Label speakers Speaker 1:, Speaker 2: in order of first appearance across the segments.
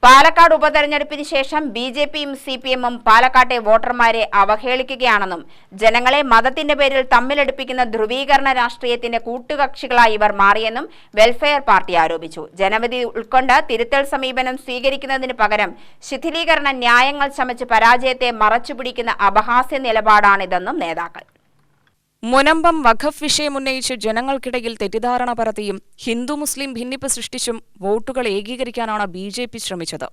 Speaker 1: പാലക്കാട് ഉപതെരഞ്ഞെടുപ്പിന് ശേഷം ബിജെപിയും സിപിഎമ്മും പാലക്കാട്ടെ വോട്ടർമാരെ അവഹേളിക്കുകയാണെന്നും ജനങ്ങളെ മതത്തിന്റെ പേരിൽ തമ്മിലടുപ്പിക്കുന്ന ധ്രുവീകരണ രാഷ്ട്രീയത്തിന്റെ കൂട്ടുകക്ഷികളായി ഇവർ മാറിയെന്നും വെൽഫെയർ പാർട്ടി ആരോപിച്ചു. ജനവിധി ഉൾക്കൊണ്ട് തിരുത്തൽ സമീപനം സ്വീകരിക്കുന്നതിന് പകരം ശിഥിലീകരണ ന്യായങ്ങൾ ചമച്ച് പരാജയത്തെ മറച്ചുപിടിക്കുന്ന അപഹാസ്യ നിലപാടാണിതെന്നും നേതാക്കൾ.
Speaker 2: മുനമ്പം വഖഫ് വിഷയമുന്നയിച്ച് ജനങ്ങൾക്കിടയിൽ തെറ്റിദ്ധാരണ പരത്തിയും ഹിന്ദു മുസ്ലിം ഭിന്നിപ്പ് സൃഷ്ടിച്ചും വോട്ടുകൾ ഏകീകരിക്കാനാണ് ബിജെപി ശ്രമിച്ചത്.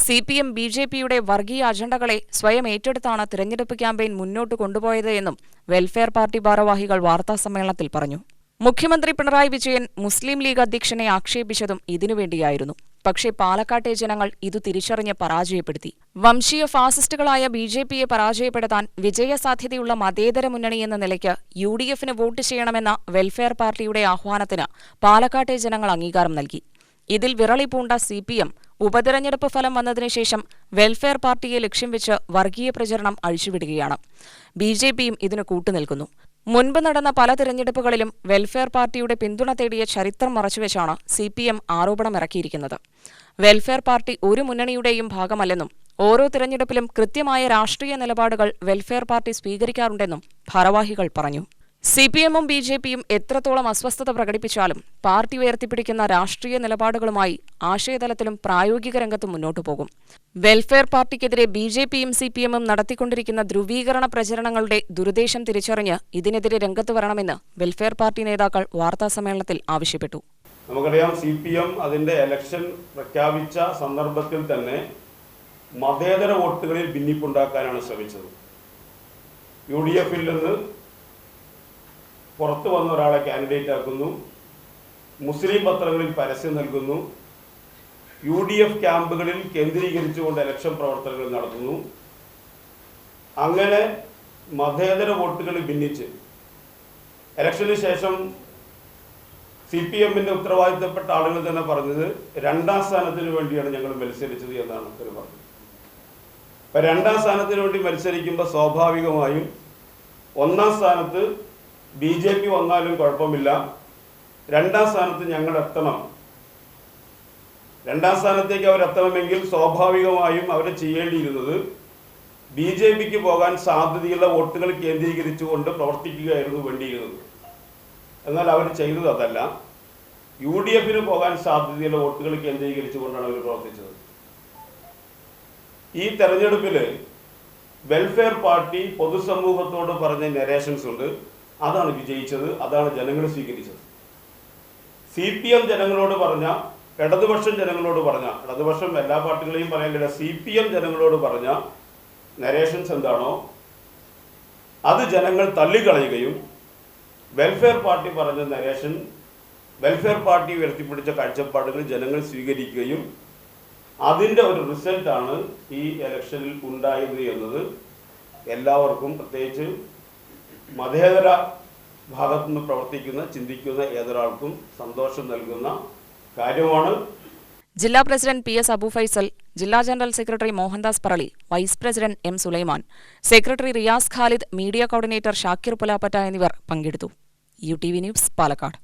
Speaker 2: സിപിഎം ബിജെപിയുടെ വർഗീയ അജണ്ടകളെ സ്വയം ഏറ്റെടുത്താണ് തിരഞ്ഞെടുപ്പ് ക്യാമ്പയിൻ മുന്നോട്ട് കൊണ്ടുപോയത് എന്നും വെൽഫെയർ പാർട്ടി ഭാരവാഹികൾ വാർത്താസമ്മേളനത്തിൽ പറഞ്ഞു. മുഖ്യമന്ത്രി പിണറായി വിജയൻ മുസ്ലിം ലീഗ് അധ്യക്ഷനെ ആക്ഷേപിച്ചതും ഇതിനുവേണ്ടിയായിരുന്നു. പക്ഷേ പാലക്കാട്ടെ ജനങ്ങൾ ഇതു തിരിച്ചറിഞ്ഞ് പരാജയപ്പെടുത്തി. വംശീയ ഫാസിസ്റ്റുകളായ ബിജെപിയെ പരാജയപ്പെടുത്താൻ വിജയസാധ്യതയുള്ള മതേതര മുന്നണി എന്ന നിലയ്ക്ക് യുഡിഎഫിന് വോട്ട് ചെയ്യണമെന്ന വെൽഫെയർ പാർട്ടിയുടെ ആഹ്വാനത്തിന് പാലക്കാട്ടെ ജനങ്ങൾ അംഗീകാരം നൽകി. ഇതിൽ വിറളി പൂണ്ട സിപിഎം ഉപതെരഞ്ഞെടുപ്പ് ഫലം വന്നതിനുശേഷം വെൽഫെയർ പാർട്ടിയെ ലക്ഷ്യം വെച്ച് വർഗീയ പ്രചരണം അഴിച്ചുവിടുകയാണ്. ബിജെപിയും ഇതിന് കൂട്ടുനിൽക്കുന്നു. മുൻപ് നടന്ന പല തിരഞ്ഞെടുപ്പുകളിലും വെൽഫെയർ പാർട്ടിയുടെ പിന്തുണ തേടിയ ചരിത്രം മറച്ചുവെച്ചാണ് സിപിഎം ആരോപണമിറക്കിയിരിക്കുന്നത്. വെൽഫെയർ പാർട്ടി ഒരു മുന്നണിയുടെയും ഭാഗമല്ലെന്നും ഓരോ തിരഞ്ഞെടുപ്പിലും കൃത്യമായ രാഷ്ട്രീയ നിലപാടുകൾ വെൽഫെയർ പാർട്ടി സ്വീകരിക്കാറുണ്ടെന്നും ഭാരവാഹികൾ പറഞ്ഞു. സിപിഎമ്മും ബിജെപിയും എത്രത്തോളം അസ്വസ്ഥത പ്രകടിപ്പിച്ചാലും പാർട്ടി ഉയർത്തിപ്പിടിക്കുന്ന രാഷ്ട്രീയ നിലപാടുകളുമായി ആശയതലത്തിലും പ്രായോഗിക രംഗത്തും മുന്നോട്ടു പോകും. വെൽഫെയർ പാർട്ടിക്കെതിരെ ബിജെപിയും സിപിഎമ്മും നടത്തിക്കൊണ്ടിരിക്കുന്ന ധ്രുവീകരണ പ്രചരണങ്ങളുടെ ദുരുദ്ദേശം തിരിച്ചറിഞ്ഞ് ഇതിനെതിരെ രംഗത്ത് വരണമെന്ന് വെൽഫെയർ പാർട്ടി നേതാക്കൾ വാർത്താസമ്മേളനത്തിൽ ആവശ്യപ്പെട്ടു.
Speaker 3: നമുക്കറിയാം, സിപിഎം അതിന്റെ ഇലക്ഷൻ പ്രഖ്യാപിച്ച സന്ദർഭത്തിൽ തന്നെ മതേതര വോട്ടുകളിൽ ഭിന്നിപ്പുണ്ടാക്കാനാണ് ശ്രമിച്ചത്. യുഡിഎഫിൽ നിന്ന് പുറത്തു വന്ന ഒരാളെ കാൻഡിഡേറ്റ് ആക്കുന്നു, മുസ്ലിം പത്രങ്ങളിൽ പരസ്യം നൽകുന്നു, യുഡിഎഫ് ക്യാമ്പുകളിൽ കേന്ദ്രീകരിച്ചുകൊണ്ട് ഇലക്ഷൻ പ്രവർത്തനങ്ങൾ നടത്തുന്നു. അങ്ങനെ മതേതര വോട്ടുകളിൽ ഭിന്നിച്ച് ഇലക്ഷന് ശേഷം സിപിഎമ്മിന്റെ ഉത്തരവാദിത്തപ്പെട്ട ആളുകൾ തന്നെ പറഞ്ഞത് രണ്ടാം സ്ഥാനത്തിന് വേണ്ടിയാണ് ഞങ്ങൾ മത്സരിച്ചത് എന്നാണ് അവർ പറഞ്ഞത്. അപ്പം രണ്ടാം സ്ഥാനത്തിന് വേണ്ടി മത്സരിക്കുമ്പോൾ സ്വാഭാവികമായും ഒന്നാം സ്ഥാനത്ത് ബിജെപി വന്നാലും കുഴപ്പമില്ല, രണ്ടാം സ്ഥാനത്ത് ഞങ്ങൾ എത്തണം. രണ്ടാം സ്ഥാനത്തേക്ക് അവരെത്തണമെങ്കിൽ സ്വാഭാവികമായും അവർ ചെയ്യേണ്ടിയിരുന്നത് ബിജെപിക്ക് പോകാൻ സാധ്യതയുള്ള വോട്ടുകൾ കേന്ദ്രീകരിച്ചുകൊണ്ട് പ്രവർത്തിക്കുകയായിരുന്നു വേണ്ടിയിരുന്നത്. എന്നാൽ അവർ ചെയ്തത് അതല്ല. യുഡിഎഫിന് പോകാൻ സാധ്യതയുള്ള വോട്ടുകൾ കേന്ദ്രീകരിച്ചുകൊണ്ടാണ് അവർ പ്രവർത്തിച്ചത്. ഈ തെരഞ്ഞെടുപ്പിൽ വെൽഫെയർ പാർട്ടി പൊതുസമൂഹത്തോട് പറഞ്ഞ നരേഷൻസ് ഉണ്ട്, അതാണ് വിജയിച്ചത്, അതാണ് ജനങ്ങൾ സ്വീകരിച്ചത്. സിപിഎം ജനങ്ങളോട് പറഞ്ഞ, ഇടതുപക്ഷം ജനങ്ങളോട് പറഞ്ഞ, ഇടതുപക്ഷം എല്ലാ പാർട്ടികളെയും പറയാൻ കഴിയില്ല, സിപിഎം ജനങ്ങളോട് പറഞ്ഞ നരേഷൻസ് എന്താണോ അത് ജനങ്ങൾ തള്ളിക്കളയുകയും വെൽഫെയർ പാർട്ടി പറഞ്ഞ നരേഷൻ, വെൽഫെയർ പാർട്ടി ഉയർത്തിപ്പിടിച്ച കാഴ്ചപ്പാടുകൾ ജനങ്ങൾ സ്വീകരിക്കുകയും അതിൻ്റെ ഒരു റിസൾട്ടാണ് ഈ ഇലക്ഷനിൽ ഉണ്ടായത് എന്നത് എല്ലാവർക്കും, പ്രത്യേകിച്ച് മതേതര ഭാഗത്തുനിന്ന് പ്രവർത്തിക്കുന്ന ചിന്തിക്കുന്ന ഏതൊരാൾക്കും സന്തോഷം നൽകുന്ന കാര്യമാണ്.
Speaker 2: ജില്ലാ president P S Abu Faisal, ജില്ലാ general secretary Mohandas Parali, vice president M Sulaiman, secretary Riyas Khalid, media coordinator Shakir Pulappatta എന്നിവർ പങ്കെടുത്തു. UTV news, Palakkad.